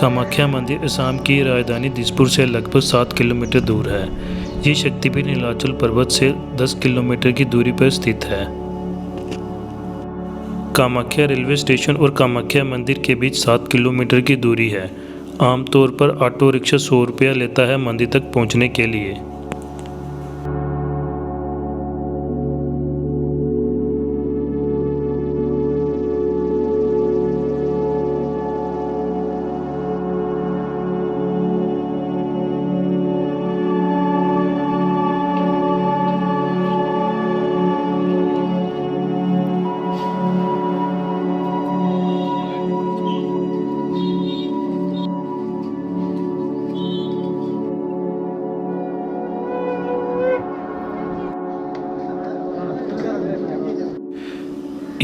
कामाख्या मंदिर असम की राजधानी दिसपुर से लगभग 7 किलोमीटर दूर है। ये शक्तिपीठ नीलाचल पर्वत से 10 किलोमीटर की दूरी पर स्थित है। कामाख्या रेलवे स्टेशन और कामाख्या मंदिर के बीच 7 किलोमीटर की दूरी है। आमतौर पर ऑटो रिक्शा 100 रुपया लेता है मंदिर तक पहुंचने के लिए।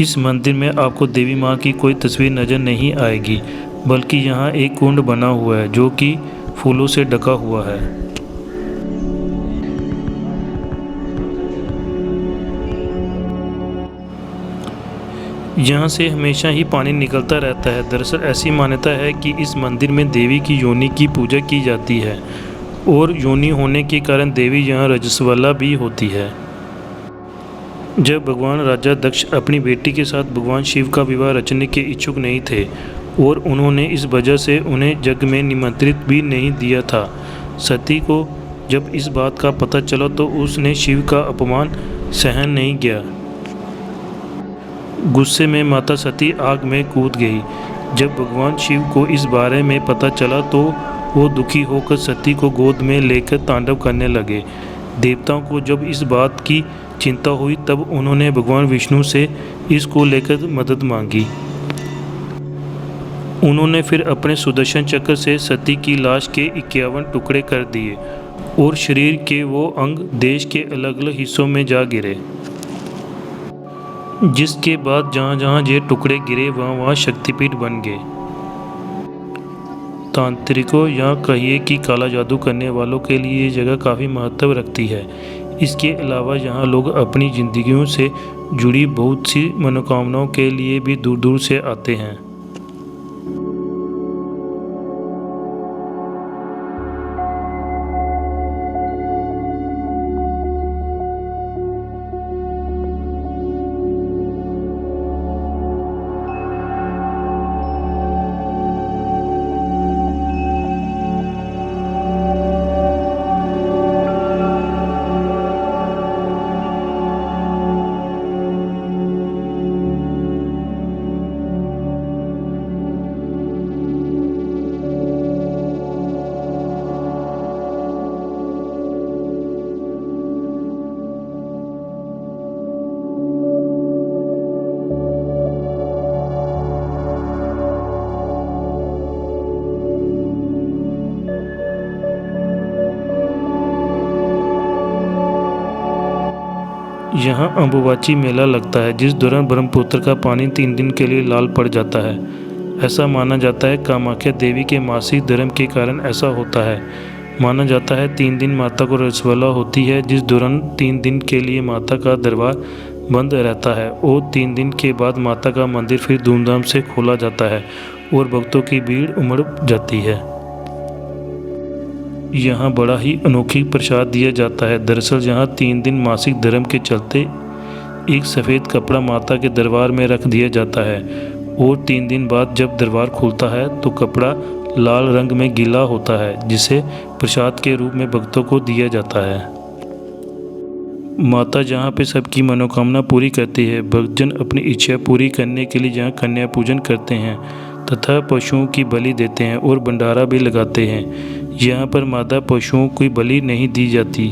इस मंदिर में आपको देवी माँ की कोई तस्वीर नज़र नहीं आएगी, बल्कि यहाँ एक कुंड बना हुआ है जो कि फूलों से ढका हुआ है। यहाँ से हमेशा ही पानी निकलता रहता है। दरअसल ऐसी मान्यता है कि इस मंदिर में देवी की योनि की पूजा की जाती है और योनि होने के कारण देवी यहाँ रजस्वला भी होती है। जब भगवान राजा दक्ष अपनी बेटी के साथ भगवान शिव का विवाह रचने के इच्छुक नहीं थे और उन्होंने इस वजह से उन्हें यज्ञ में निमंत्रित भी नहीं दिया था। सती को जब इस बात का पता चला तो उसने शिव का अपमान सहन नहीं किया। गुस्से में माता सती आग में कूद गई। जब भगवान शिव को इस बारे में पता चला तो वो दुखी होकर सती को गोद में लेकर तांडव करने लगे। देवताओं को जब इस बात की चिंता हुई तब उन्होंने भगवान विष्णु से इसको लेकर मदद मांगी। उन्होंने फिर अपने सुदर्शन चक्र से सती की लाश के 51 टुकड़े कर दिए और शरीर के वो अंग देश के अलग अलग हिस्सों में जा गिरे, जिसके बाद जहाँ जहाँ ये टुकड़े गिरे वहाँ वहाँ शक्तिपीठ बन गए। तांत्रिकों या कहिए कि काला जादू करने वालों के लिए ये जगह काफ़ी महत्व रखती है। इसके अलावा यहाँ लोग अपनी ज़िंदगियों से जुड़ी बहुत सी मनोकामनाओं के लिए भी दूर दूर से आते हैं। यहाँ अम्बुबाची मेला लगता है जिस दौरान ब्रह्मपुत्र का पानी 3 दिन के लिए लाल पड़ जाता है। ऐसा माना जाता है कामाख्या देवी के मासिक धर्म के कारण ऐसा होता है। माना जाता है 3 दिन माता को रसवला होती है, जिस दौरान 3 दिन के लिए माता का दरबार बंद रहता है और 3 दिन के बाद माता का मंदिर फिर धूमधाम से खोला जाता है और भक्तों की भीड़ उमड़ जाती है। यहाँ बड़ा ही अनोखी प्रसाद दिया जाता है। दरअसल यहाँ 3 दिन मासिक धर्म के चलते एक सफ़ेद कपड़ा माता के दरबार में रख दिया जाता है और 3 दिन बाद जब दरबार खुलता है तो कपड़ा लाल रंग में गीला होता है, जिसे प्रसाद के रूप में भक्तों को दिया जाता है। माता जहाँ पे सबकी मनोकामना पूरी करती है। भक्तजन अपनी इच्छा पूरी करने के लिए यहाँ कन्या पूजन करते हैं तथा पशुओं की बलि देते हैं और भंडारा भी लगाते हैं। यहाँ पर मादा पशुओं की बलि नहीं दी जाती।